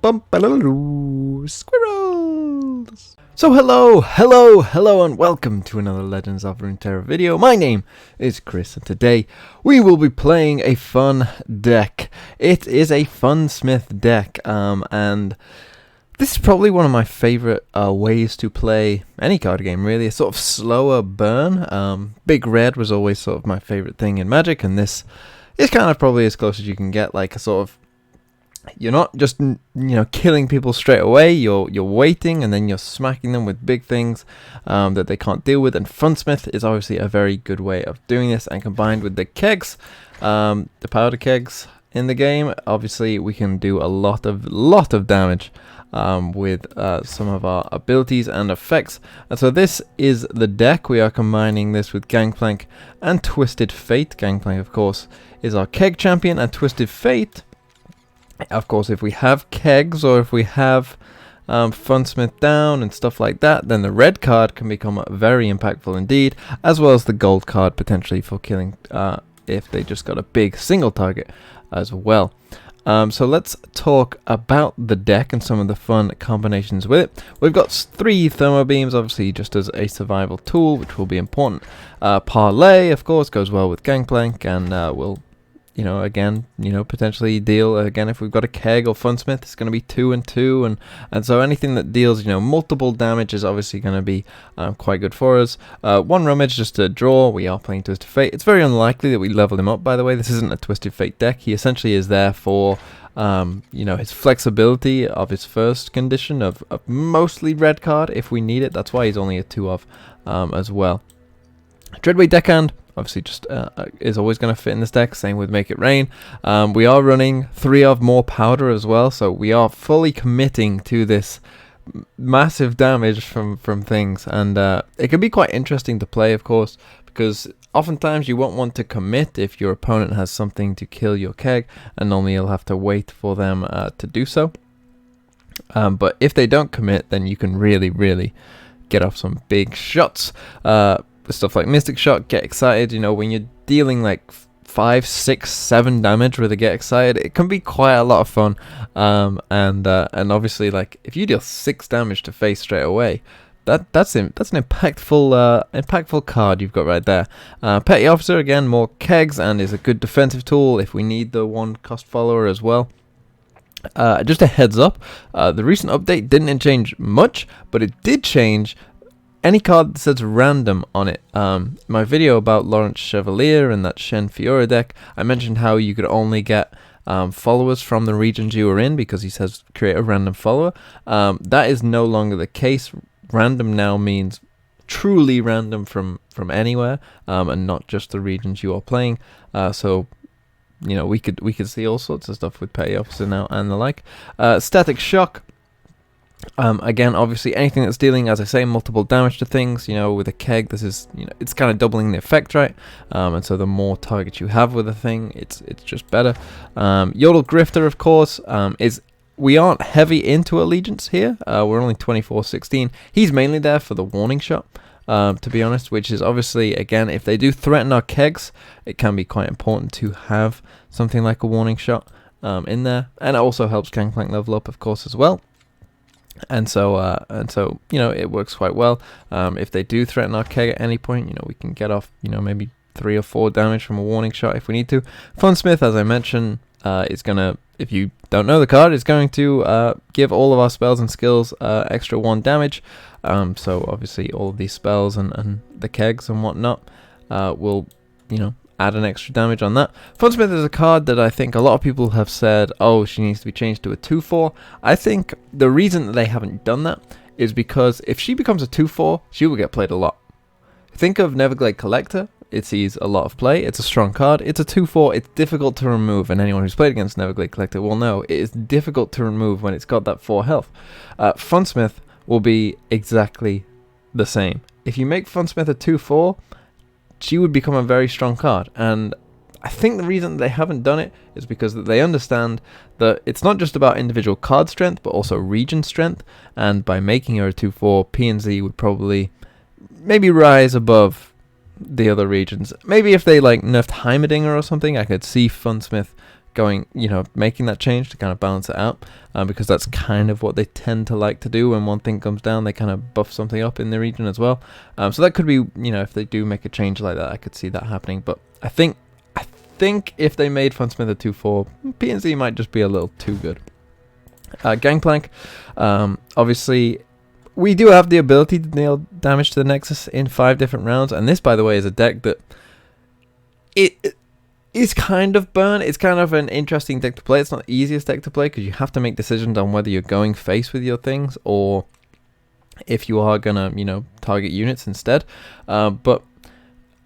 Squirrels! So hello, and welcome to another Legends of Runeterra video. My name is Chris, and today we will be playing a fun deck. It is a Funsmith deck, and this is probably one of my favorite ways to play any card game, really. A sort of slower burn. Big Red was always sort of my favorite thing in Magic, and this is kind of probably as close as you can get, like a sort of, you're not just, killing people straight away. You're waiting, and then you're smacking them with big things that they can't deal with. And Funsmith is obviously a very good way of doing this. And combined with the kegs, the powder kegs in the game, obviously we can do a lot of damage with some of our abilities and effects. And so this is the deck. We are combining this with Gangplank and Twisted Fate. Gangplank, of course, is our keg champion, and Twisted Fate, of course, if we have kegs or if we have Funsmith down and stuff like that, then the red card can become very impactful indeed, as well as the gold card potentially for killing if they just got a big single target as well. So let's talk about the deck and some of the fun combinations with it. We've got 3 thermo beams, obviously just as a survival tool, which will be important. Parlay, of course, goes well with Gangplank, and will, again, potentially deal, again, if we've got a keg or Funsmith, it's going to be 2 and 2, and so anything that deals, multiple damage is obviously going to be quite good for us. 1 Rummage just to draw. We are playing Twisted Fate. It's very unlikely that we level him up, by the way. This isn't a Twisted Fate deck. He essentially is there for, his flexibility of his first condition of mostly red card if we need it. That's why he's only a 2 of as well. Dreadweight Deckhand, obviously just is always going to fit in this deck. Same with Make It Rain. We are running 3 of more powder as well, so we are fully committing to this massive damage from things, and it can be quite interesting to play, of course, because oftentimes you won't want to commit if your opponent has something to kill your keg, and normally you'll have to wait for them to do so. But if they don't commit, then you can really get off some big shots. Stuff like Mystic Shot, Get Excited, when you're dealing like 5, 6, 7 damage with a Get Excited, it can be quite a lot of fun. And obviously, like, if you deal 6 damage to face straight away, that's an impactful card you've got right there. Petty Officer, again, more kegs, and is a good defensive tool if we need the 1 cost follower as well. Just a heads up, the recent update didn't change much, but it did change any card that says random on it. My video about Lawrence Chevalier and that Shen Fiora deck, I mentioned how you could only get followers from the regions you were in because he says create a random follower. That is no longer the case. Random now means truly random from anywhere, and not just the regions you are playing. So we could see all sorts of stuff with Petty Officer now and the like. Static Shock. Again, obviously anything that's dealing, as I say, multiple damage to things, with a keg, this is, it's kind of doubling the effect, right? And so the more targets you have with a thing, it's just better. Yodel Grifter, of course, we aren't heavy into Allegiance here. We're only 24-16. He's mainly there for the warning shot, to be honest, which is obviously, again, if they do threaten our kegs, it can be quite important to have something like a warning shot in there. And it also helps Gangplank level up, of course, as well. And so it works quite well. If they do threaten our keg at any point, we can get off, maybe 3 or 4 damage from a warning shot if we need to. Funsmith, as I mentioned, is gonna, if you don't know the card, is going to give all of our spells and skills extra 1 damage. So obviously all of these spells and the kegs and whatnot will, add an extra damage on that. Funsmith is a card that I think a lot of people have said, oh, she needs to be changed to a 2/4. I think the reason that they haven't done that is because if she becomes a 2/4, she will get played a lot. Think of Neverglade Collector. It sees a lot of play. It's a strong card. It's a 2/4. It's difficult to remove, and anyone who's played against Neverglade Collector will know it is difficult to remove when it's got that 4 health. Funsmith will be exactly the same. If you make Funsmith a 2/4, she would become a very strong card, and I think the reason they haven't done it is because they understand that it's not just about individual card strength, but also region strength, and by making her a 2/4, PnZ would probably maybe rise above the other regions. Maybe if they like nerfed Heimerdinger or something, I could see Funsmith going, making that change to kind of balance it out, because that's kind of what they tend to like to do. When one thing comes down, they kind of buff something up in the region as well. So that could be, if they do make a change like that, I could see that happening. But I think if they made Funsmith a 2/4, PnZ might just be a little too good. Gangplank, obviously we do have the ability to deal damage to the Nexus in 5 different rounds, and this, by the way, is a deck that it is kind of burn. It's kind of an interesting deck to play. It's not the easiest deck to play because you have to make decisions on whether you're going face with your things or if you are gonna, target units instead. But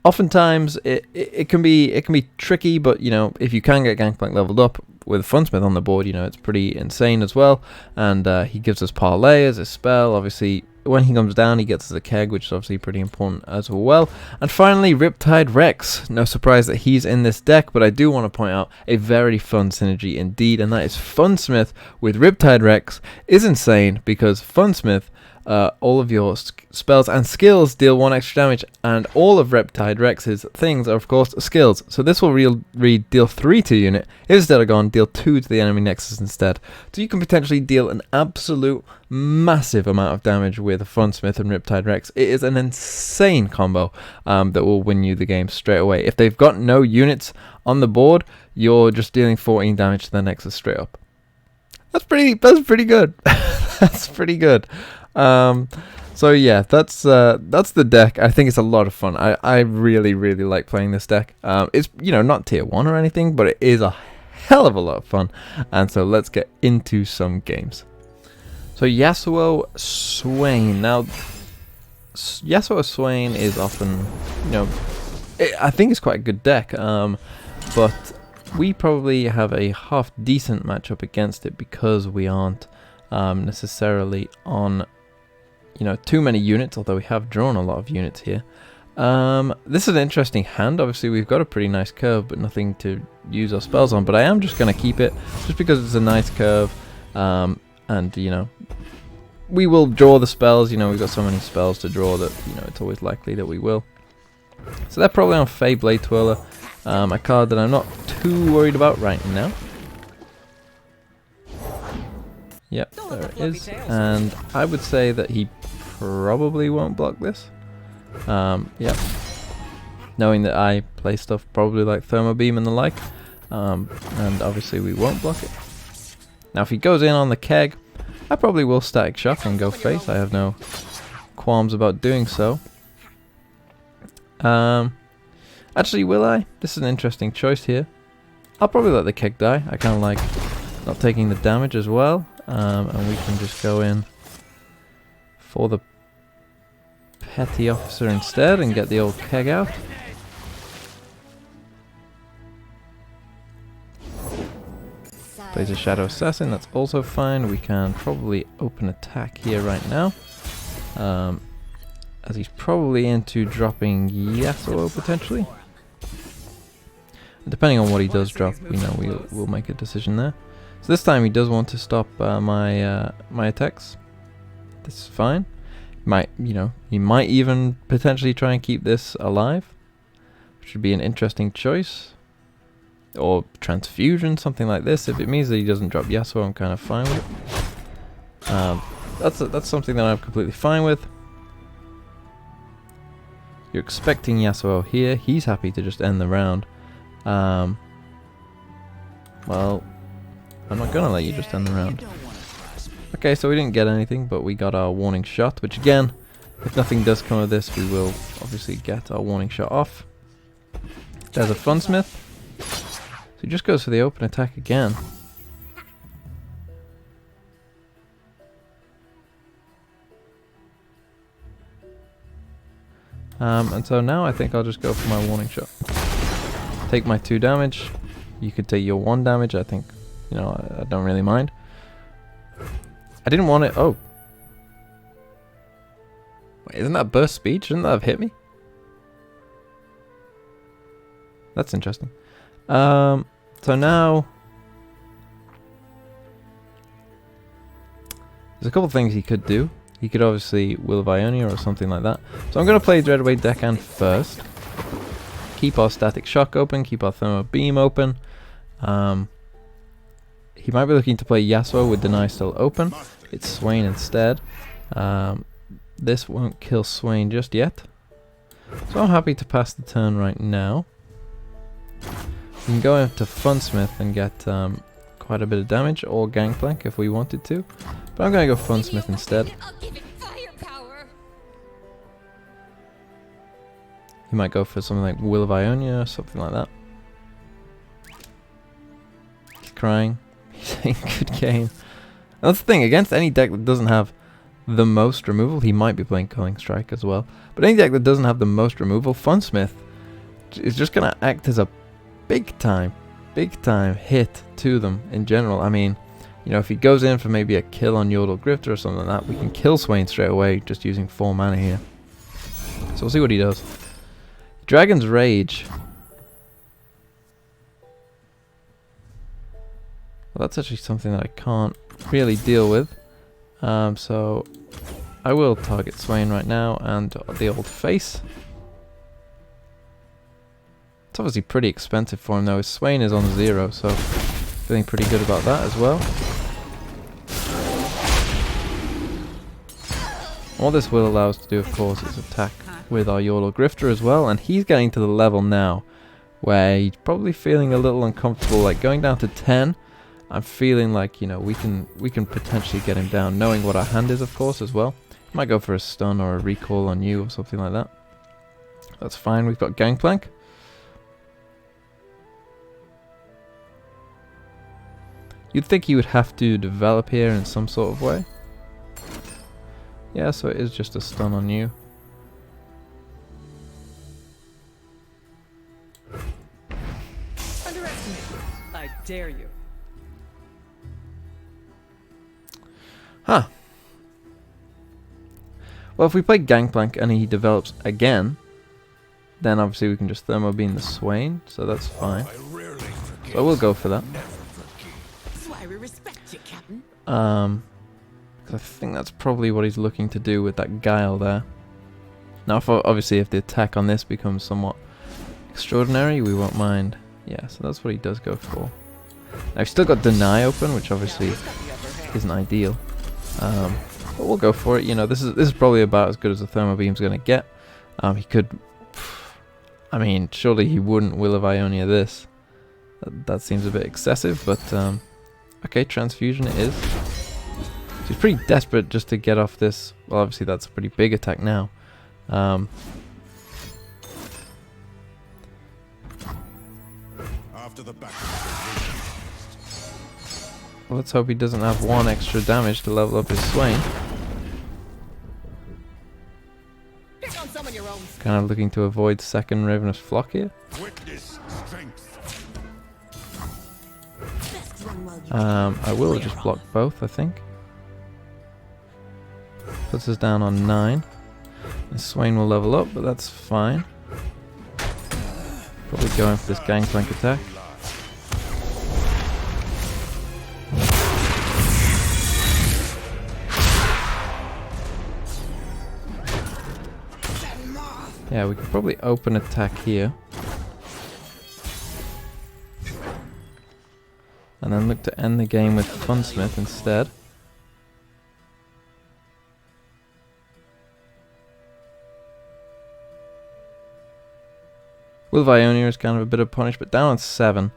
oftentimes it can be tricky. But if you can get Gangplank leveled up with Funsmith on the board, it's pretty insane as well. And he gives us Parlay as a spell. Obviously, when he comes down, he gets us a keg, which is obviously pretty important as well. And finally, Riptide Rex. No surprise that he's in this deck, but I do want to point out a very fun synergy indeed, and that is Funsmith with Riptide Rex is insane because Funsmith, all of your spells and skills deal 1 extra damage, and all of Riptide Rex's things are of course skills. So this will read deal 3 to unit. If instead of gone, deal 2 to the enemy Nexus instead. So you can potentially deal an absolute massive amount of damage with Funsmith and Riptide Rex. It is an insane combo that will win you the game straight away. If they've got no units on the board, you're just dealing 14 damage to the Nexus straight up. That's pretty good. That's pretty good. So yeah, that's the deck. I think it's a lot of fun. I really like playing this deck. It's not tier 1 or anything, but it is a hell of a lot of fun. And so let's get into some games. So Yasuo Swain. Now Yasuo Swain is often, I think it's quite a good deck. But we probably have a half decent matchup against it because we aren't necessarily on too many units, although we have drawn a lot of units here. This is an interesting hand. Obviously we've got a pretty nice curve, but nothing to use our spells on, but I am just going to keep it just because it's a nice curve. And we will draw the spells. We've got so many spells to draw that it's always likely that we will. So they're probably on Fey Blade Twirler, a card that I'm not too worried about right now. Yep, there it is. And I would say that he probably won't block this. Yep. Knowing that I play stuff probably like Thermo Beam and the like. And obviously we won't block it. Now if he goes in on the keg, I probably will Static Shock and go face. I have no qualms about doing so. Actually, will I? This is an interesting choice here. I'll probably let the keg die. I kind of like not taking the damage as well. And we can just go in for the Petty Officer instead and get the old keg out. Plays a Shadow Assassin, that's also fine. We can probably open attack here right now. As he's probably into dropping Yasuo potentially. And depending on what he does drop, we'll make a decision there. So this time he does want to stop my attacks. This is fine. He might even potentially try and keep this alive, which would be an interesting choice. Or transfusion, something like this. If it means that he doesn't drop Yasuo, I'm kind of fine with. That's something that I'm completely fine with. You're expecting Yasuo here. He's happy to just end the round. Well, I'm not gonna let you just end the round. Okay, so we didn't get anything, but we got our warning shot, which again, if nothing does come of this, we will obviously get our warning shot off. There's a Funsmith. So he just goes for the open attack again. And so now I think I'll just go for my warning shot. Take my 2 damage. You could take your 1 damage. I think, I don't really mind. I didn't want it. Oh. Wait, isn't that burst speed? Shouldn't that have hit me? That's interesting. So now there's a couple things he could do. He could obviously Will of Ionia or something like that. So I'm going to play Dreadway Deckhand first. Keep our Static Shock open. Keep our Thermo Beam open. he might be looking to play Yasuo with Deny still open. It's Swain instead. This won't kill Swain just yet. So I'm happy to pass the turn right now. We can go into Funsmith and get quite a bit of damage, or Gangplank if we wanted to. But I'm going to go Funsmith instead. He might go for something like Will of Ionia or something like that. He's crying. He's saying good game. And that's the thing, against any deck that doesn't have the most removal, he might be playing Culling Strike as well. But any deck that doesn't have the most removal, Funsmith is just going to act as a big time hit to them in general. I mean, you know, if he goes in for maybe a kill on Yordle Grifter or something like that, we can kill Swain straight away just using 4 mana here. So we'll see what he does. Dragon's Rage. Well, that's actually something that I can't really deal with. So I will target Swain right now and the old face. It's obviously pretty expensive for him though. His Swain is on 0, so feeling pretty good about that as well. What this will allow us to do, of course, is attack with our Yordle Grifter as well, and he's getting to the level now where he's probably feeling a little uncomfortable. Like going down to 10, I'm feeling like, you know, we can potentially get him down, knowing what our hand is, of course, as well. Might go for a stun or a recall on you or something like that. That's fine. We've got Gangplank. You'd think he would have to develop here in some sort of way. Yeah, so it is just a stun on you. I dare you. Huh. Well, if we play Gangplank and he develops again, then obviously we can just Thermo Beam the Swain, so that's fine. So we'll go for that. Because I think that's probably what he's looking to do with that Guile there. Now, obviously, if the attack on this becomes somewhat extraordinary, we won't mind. Yeah, so that's what he does go for. Now, he's still got Deny open, which obviously isn't ideal. But we'll go for it. You know, this is probably about as good as the Thermo Beam's going to get. He could... I mean, surely he wouldn't Will of Ionia this. That seems a bit excessive, but... okay, Transfusion it is. So he's pretty desperate just to get off this. Well, obviously that's a pretty big attack now. After the battle, well, let's hope he doesn't have 1 extra damage to level up his Swain. Kind of looking to avoid second Ravenous Flock here. witness strength. I will just block both, I think. Puts us down on 9. And Swain will level up, but that's fine. Probably going for this Gangplank attack. Yeah, we could probably open attack here. And then look to end the game with Funsmith instead. Will of Ionia is kind of a bit of punish, but down on 7.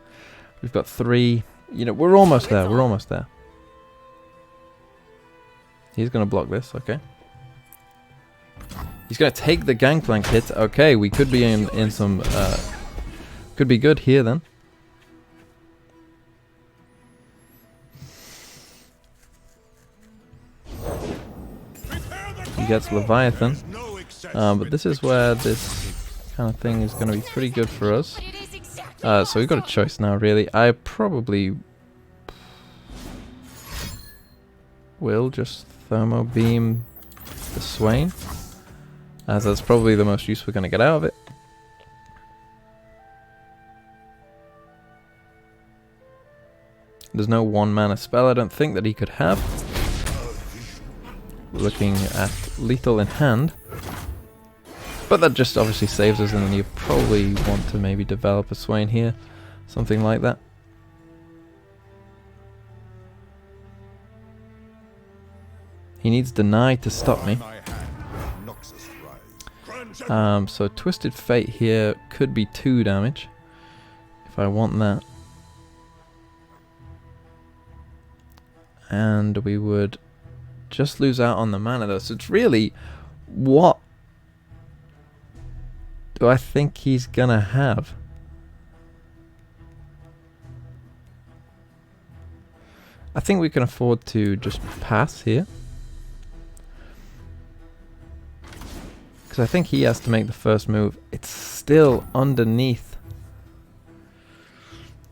We've got 3. You know, we're almost there. We're almost there. He's going to block this. Okay. He's going to take the Gangplank hit. Okay, we could be in some... could be good here then. He gets Leviathan. But this is where this kind of thing is going to be pretty good for us. So we've got a choice now, really. I probably will just Thermo Beam the Swain, as that's probably the most use we're going to get out of it. There's no 1 mana spell I don't think that he could have. Looking at lethal in hand. But that just obviously saves us, and then you probably want to maybe develop a Swain here. Something like that. He needs deny to stop me. My hand, Noxus rise. So Twisted Fate here could be 2 damage if I want that. And we would just lose out on the mana though. So it's really, what do I think he's gonna have? I think we can afford to just pass here. Because I think he has to make the first move. It's still underneath.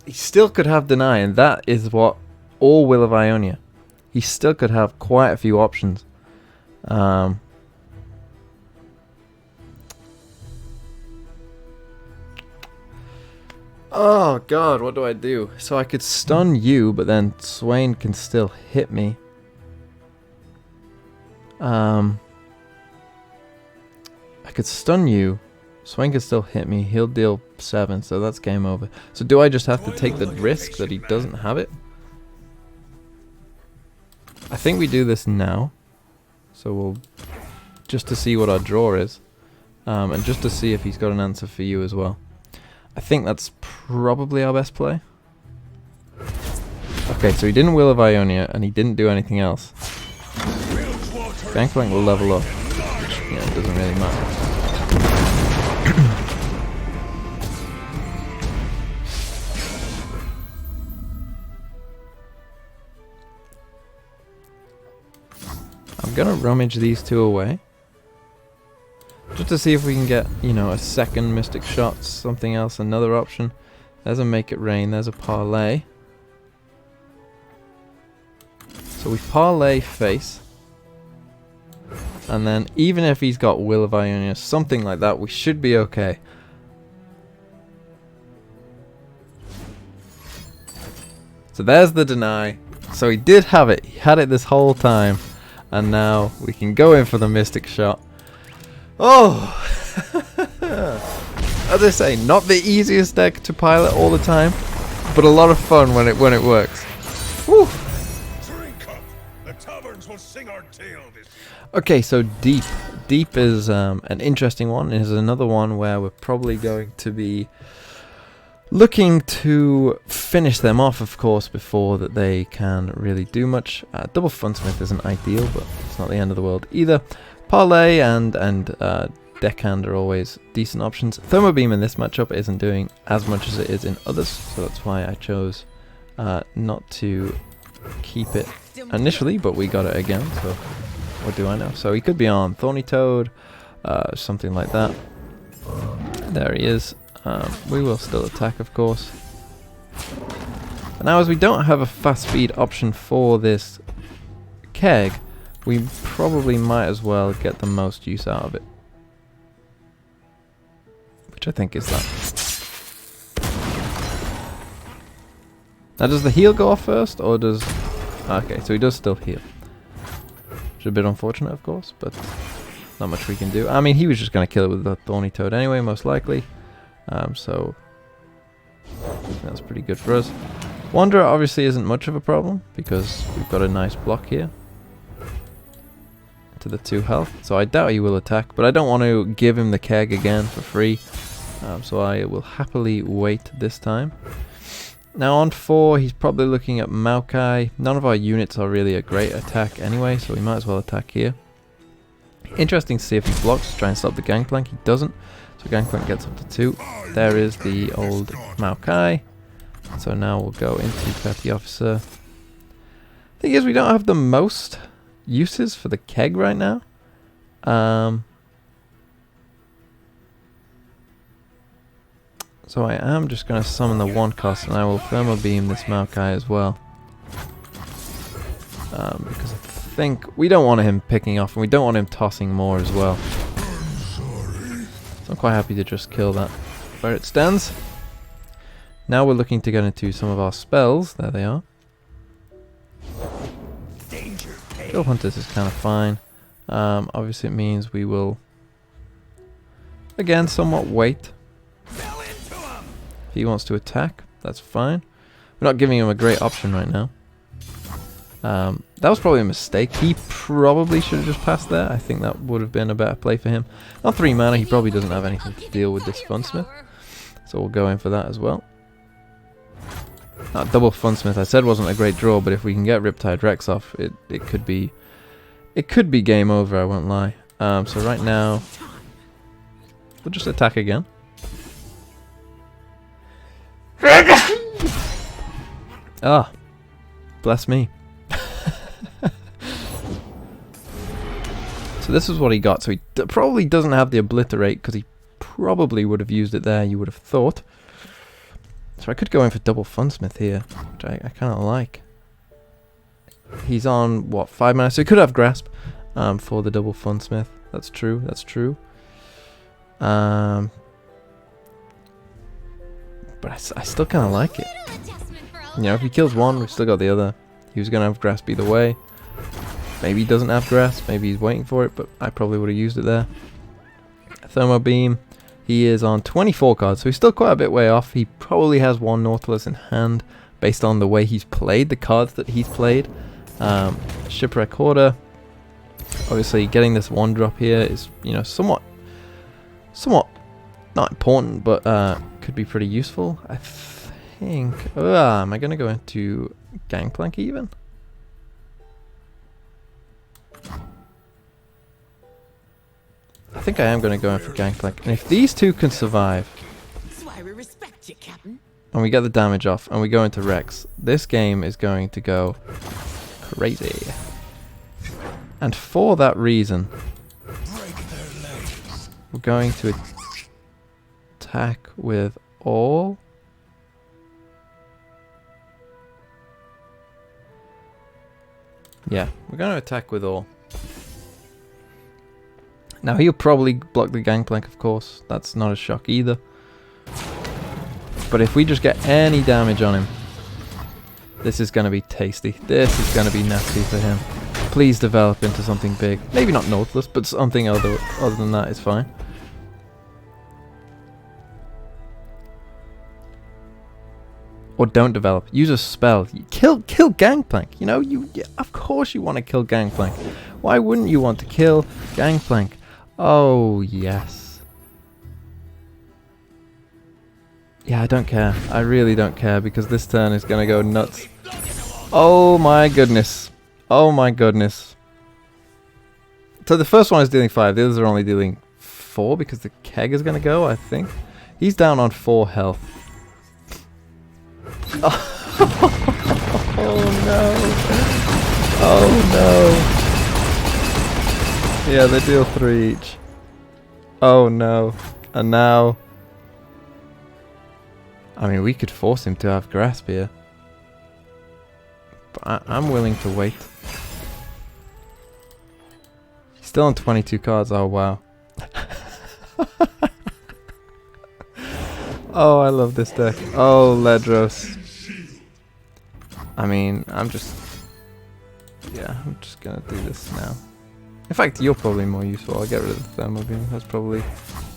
He still could have deny, and that is what all Will of Ionia. He still could have quite a few options. Oh god, what do I do? So I could stun you, but then Swain can still hit me. I could stun you. Swain can still hit me. He'll deal 7, so that's game over. So do I just have to take the risk that he doesn't have it? I think we do this now. So we'll... just to see what our draw is. And just to see if he's got an answer for you as well. I think that's probably our best play. Okay, so he didn't Will of Ionia, and he didn't do anything else. Gangplank will level up, which, you know, doesn't really matter. I'm gonna rummage these 2 away. Just to see if we can get, you know, a second Mystic Shot, something else, another option. There's a Make It Rain, there's a Parlay. So we Parlay face. And then even if he's got Will of Ionia, something like that, we should be okay. So there's the deny. So he did have it, he had it this whole time. And now we can go in for the Mystic Shot. Oh! As I say, not the easiest deck to pilot all the time, but a lot of fun when it works. Woo! Drink up. The taverns will sing our tale this. Okay, so Deep. Deep is an interesting one. It is another one where we're probably going to be looking to finish them off, of course, before that they can really do much. Double Frontsmith isn't ideal, but it's not the end of the world either. Parlay and Deckhand are always decent options. Thermo Beam in this matchup isn't doing as much as it is in others, so that's why I chose not to keep it initially, but we got it again, so what do I know? So he could be on Thorny Toad, something like that. There he is. We will still attack, of course. And now, as we don't have a fast speed option for this keg, we probably might as well get the most use out of it. Which I think is that. Now, does the heal go off first, or does... Okay, so he does still heal. Which is a bit unfortunate, of course, but not much we can do. I mean, he was just going to kill it with the Thorny Toad anyway, most likely. So that's pretty good for us. Wanderer obviously isn't much of a problem, because we've got a nice block here. To the 2 health, so I doubt he will attack, but I don't want to give him the keg again for free, so I will happily wait this time. Now on 4, he's probably looking at Maokai. None of our units are really a great attack anyway, so we might as well attack here. Interesting to see if he blocks to try and stop the Gangplank. He doesn't, so Gangplank gets up to 2. There is the old Maokai. So now we'll go into Petty Officer. Thing is, we don't have the most uses for the keg right now. So I am just going to summon the 1 cost, and I will Thermal Beam this Maokai as well. Because I think we don't want him picking off, and we don't want him tossing more as well. So I'm quite happy to just kill that where it stands. Now we're looking to get into some of our spells. There they are. Kill Hunters is kind of fine. Obviously it means we will again somewhat wait. If he wants to attack, that's fine. We're not giving him a great option right now. That was probably a mistake. He probably should have just passed there. I think that would have been a better play for him. On 3 mana, he probably doesn't have anything to deal with this Funsmith. So we'll go in for that as well. Double Funsmith, I said wasn't a great draw, but if we can get Riptide Rex off, it could be game over, I won't lie. So right now, we'll just attack again. Ah, bless me. So this is what he got. So he probably doesn't have the Obliterate, because he probably would have used it there, you would have thought. So I could go in for double Funsmith here, which I kind of like. He's on, what, 5 mana? So he could have Grasp for the double Funsmith. That's true, that's true. But I still kind of like it. You know, if he kills one, we've still got the other. He was going to have Grasp either way. Maybe he doesn't have Grasp, maybe he's waiting for it, but I probably would have used it there. Thermo Beam. He is on 24 cards, so he's still quite a bit way off. He probably has 1 Nautilus in hand, based on the way he's played, the cards that he's played. Shipwreck Hoarder. Obviously, getting this 1-drop here is, you know, somewhat not important, but could be pretty useful. I think. Am I gonna go into Gangplank even? I think I am going to go in for Gangplank. And if these two can survive, and we get the damage off, and we go into Rex, this game is going to go crazy. And for that reason, we're going to attack with all. Yeah, we're going to attack with all. Now he'll probably block the Gangplank, of course. That's not a shock either. But if we just get any damage on him, this is going to be tasty. This is going to be nasty for him. Please develop into something big. Maybe not Nautilus, but something other than that is fine. Or don't develop. Use a spell. Kill Gangplank. You know, of course you want to kill Gangplank. Why wouldn't you want to kill Gangplank? Oh, yes. Yeah, I don't care. I really don't care, because this turn is going to go nuts. Oh my goodness. Oh my goodness. So the first one is dealing 5. The others are only dealing 4, because the keg is going to go, I think. He's down on 4 health. Oh no. Oh no. Yeah, they deal 3 each. Oh no. And now, I mean, we could force him to have Grasp here. But I'm willing to wait. He's still on 22 cards. Oh wow. Oh, I love this deck. Oh, Ledros. I mean, I'm just gonna do this now. In fact, you're probably more useful. I'll get rid of the Thermo Beam. That's probably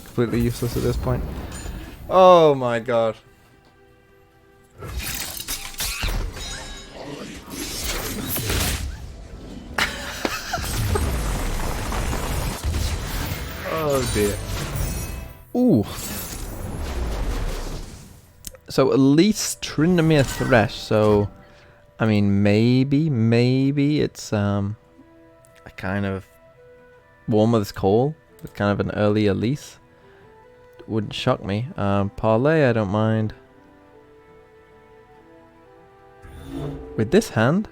completely useless at this point. Oh my god. Oh dear. Ooh. So at least Tryndamere Thresh, so I mean maybe it's a kind of Warmother's Call with kind of an early Elise. Wouldn't shock me. Parlay I don't mind. With this hand,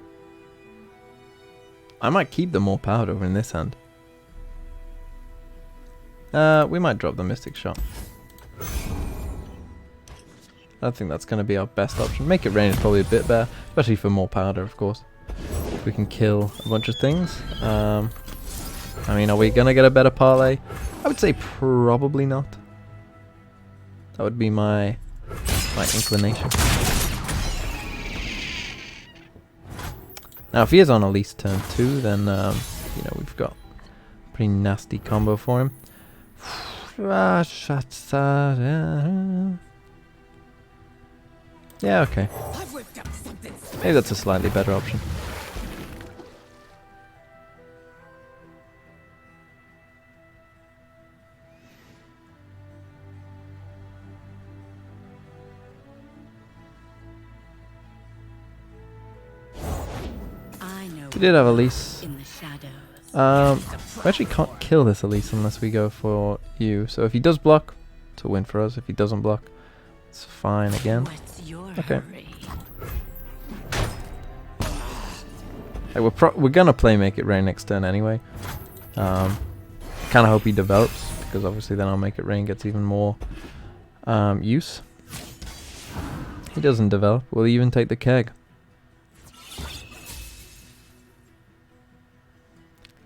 I might keep the more powered over in this hand. We might drop the Mystic Shot. I think that's going to be our best option. Make it rain is probably a bit better, especially for more powder, of course. We can kill a bunch of things. I mean, are we going to get a better parlay? I would say probably not. That would be my inclination. Now, if he is on Elise turn 2, then, you know, we've got a pretty nasty combo for him. Yeah, okay. Maybe that's a slightly better option. I know We did have Elise. in the shadows. We actually can't kill this Elise unless we go for you. So if he does block, it's a win for us. If he doesn't block, it's fine again. What's your Okay. hurry? Hey, we're gonna play Make It Rain next turn anyway. Kind of hope he develops, because obviously then I'll Make It Rain gets even more use. He doesn't develop. We'll even take the keg.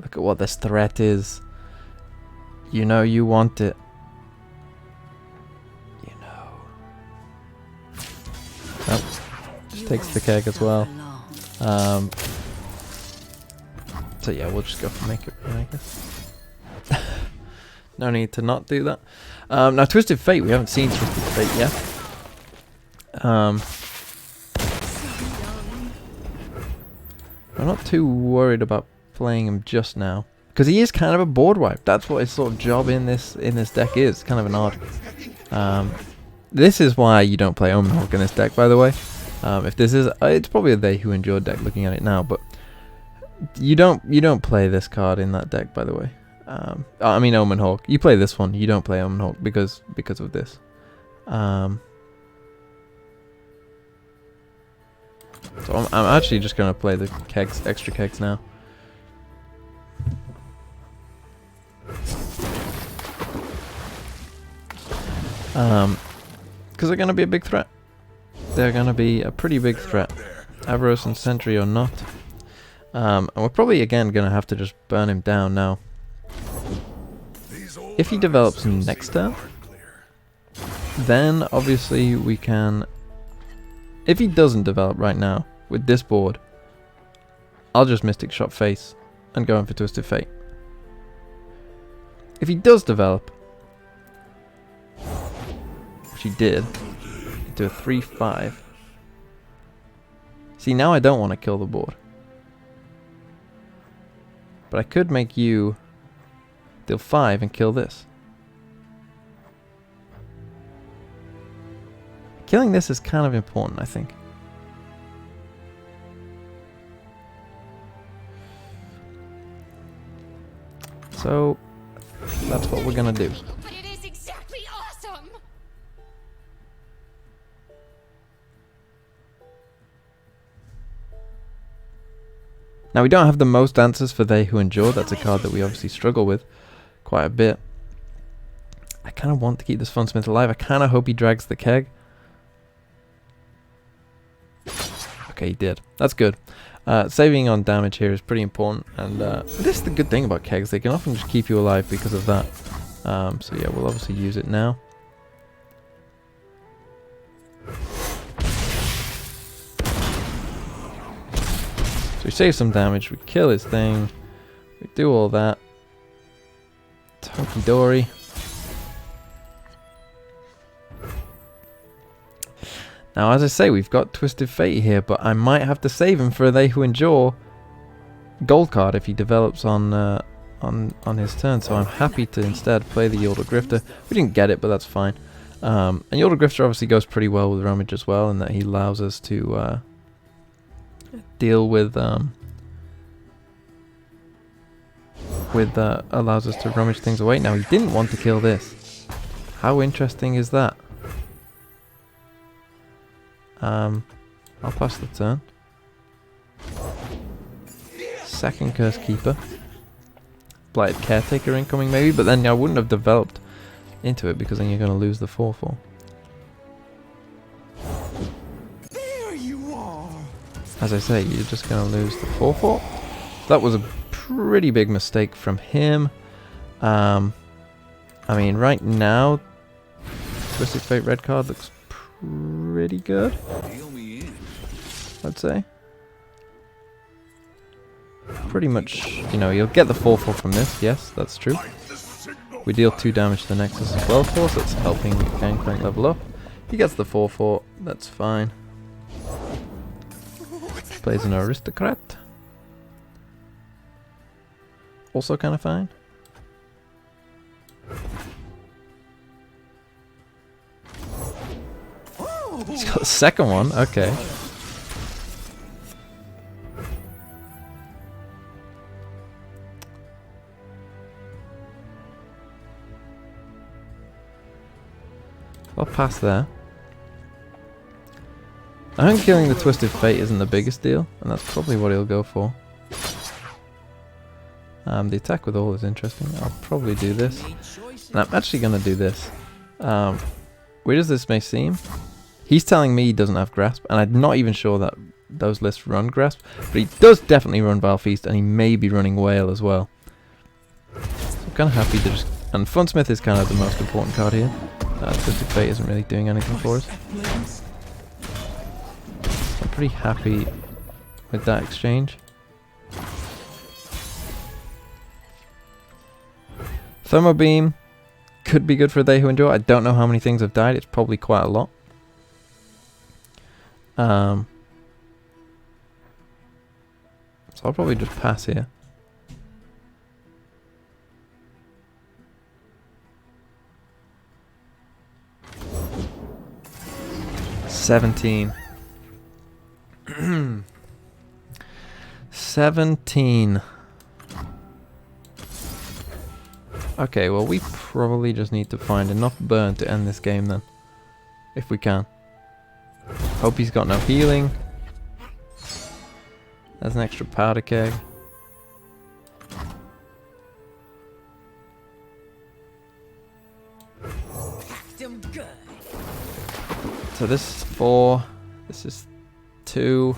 Look at what this threat is. You know you want it. You know. Oh, just takes the keg as well. So yeah, we'll just go for Make It Rain, I guess. No need to not do that. Now Twisted Fate, we haven't seen Twisted Fate yet. I'm not too worried about playing him just now, because he is kind of a board wipe. That's what his sort of job in this deck is. Kind of an odd. This is why you don't play Omen Hawk in this deck, by the way. If this is, it's probably a They Who Endure deck looking at it now, but you don't play this card in that deck, by the way. I mean Omen Hawk. You play this one. You don't play Omen Hawk because of this. So I'm actually just gonna play the kegs, extra kegs now. Because they're gonna be a big threat. They're gonna be a pretty big threat. Avarice and Sentry or not. And we're probably again gonna have to just burn him down now. If he develops next turn, then obviously we can. If he doesn't develop right now with this board, I'll just Mystic Shot face and go in for Twisted Fate. If he does develop, which he did, do a 3/5. See, now I don't want to kill the board. But I could make you deal 5 and kill this. Killing this is kind of important, I think. So that's what we're gonna do. But it is exactly awesome. Now we don't have the most answers for They Who Endure. That's a card that we obviously struggle with quite a bit. I kind of want to keep this Funsmith alive. I kind of hope he drags the keg. Okay, he did. That's good. Saving on damage here is pretty important, and this is the good thing about kegs. They can often just keep you alive because of that. So yeah, we'll obviously use it now. So we save some damage, we kill his thing, we do all that. Hunky dory. Now, as I say, we've got Twisted Fate here, but I might have to save him for a They Who Endure gold card if he develops on his turn. So I'm happy to instead play the Yordle Grifter. We didn't get it, but that's fine. And Yordle Grifter obviously goes pretty well with Rummage as well, in that he allows us to deal with allows us to rummage things away. Now he didn't want to kill this. How interesting is that? I'll pass the turn. Second Curse Keeper. Blighted Caretaker incoming maybe, but then I wouldn't have developed into it because then you're going to lose the 4/4. There you are. As I say, you're just going to lose the 4/4. That was a pretty big mistake from him. I mean, right now, Twisted Fate red card looks pretty good, I'd say. Pretty much, you know, you'll get the 4/4 from this, yes, that's true. We deal 2 damage to the Nexus as well, of course, that's helping Gangplank level up. He gets the 4/4, that's fine. Plays an Aristocrat. Also kind of fine. He's got the second one, okay. I'll pass there. I think killing the Twisted Fate isn't the biggest deal, and that's probably what he'll go for. The attack with all is interesting. I'll probably do this. And I'm actually going to do this. Weird as this may seem, he's telling me he doesn't have Grasp, and I'm not even sure that those lists run Grasp, but he does definitely run Vile Feast, and he may be running Whale as well. So I'm kind of happy to just... And Funsmith is kind of the most important card here. Twisted Fate isn't really doing anything for us. So I'm pretty happy with that exchange. Thermo Beam could be good for They Who Endure. I don't know how many things have died. It's probably quite a lot. So I'll probably just pass here. $17. 17. Okay, well we probably just need to find enough burn to end this game then. If we can. Hope he's got no healing. There's an extra powder keg. So this is 4. This is 2.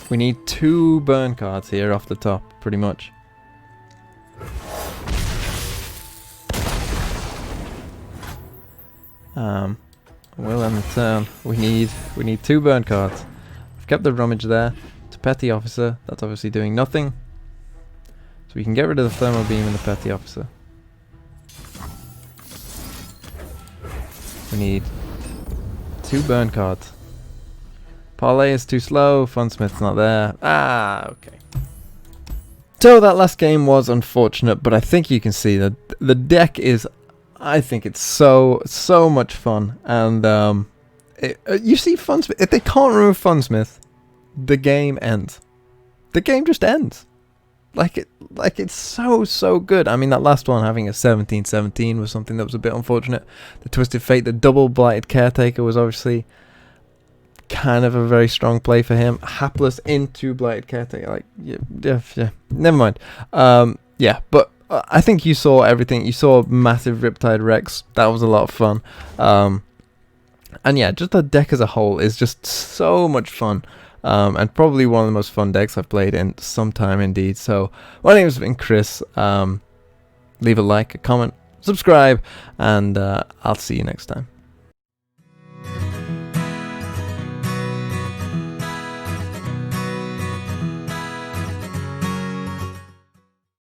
We need 2 burn cards here off the top, pretty much. We'll end the turn. We need 2 burn cards. I've kept the Rummage there. To Petty Officer, that's obviously doing nothing. So we can get rid of the Thermal Beam and the Petty Officer. We need 2 burn cards. Parlay is too slow, Funsmith's not there. Ah, okay. So that last game was unfortunate, but I think you can see that the deck is, I think it's so much fun. And you see Funsmith, if they can't remove Funsmith, the game ends. The game just ends. Like it's so good. I mean, that last one having a 17-17 was something that was a bit unfortunate. The Twisted Fate, the double Blighted Caretaker was obviously kind of a very strong play for him. Hapless into Blighted Caretaker, like yeah. Never mind. Yeah, but I think you saw everything. You saw massive Riptide Rex. That was a lot of fun. And yeah, just the deck as a whole is just so much fun. And probably one of the most fun decks I've played in some time indeed. So my name has been Chris. Leave a like, a comment, subscribe, and I'll see you next time.